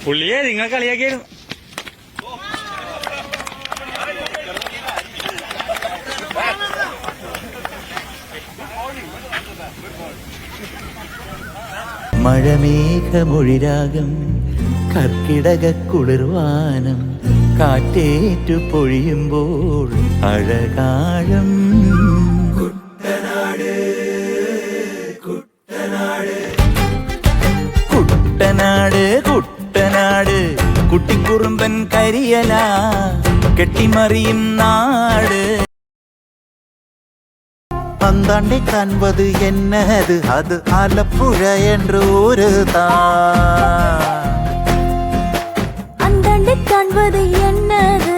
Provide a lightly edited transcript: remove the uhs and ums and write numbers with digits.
പുള്ളിയെ നിങ്ങൾ കളിയാക്കിയായിരുന്നു. മഴമേഘമൊഴിരാഗം കർക്കിടക കുളിർവാനം കാറ്റേറ്റു പൊഴിയുമ്പോൾ അഴകാഴം. കുട്ടനാട് കുട്ടനാട് കുട്ടനാട് കുട്ടനാട് കുട്ടിക്കുറുമ്പൻ കരിയല കെട്ടിമറിയും നാട്. பந்தாண்டை காண்பது என்னது, அது ஆலப்புழை என்று ஊருதான். அந்தாண்டை காண்பது என்னது,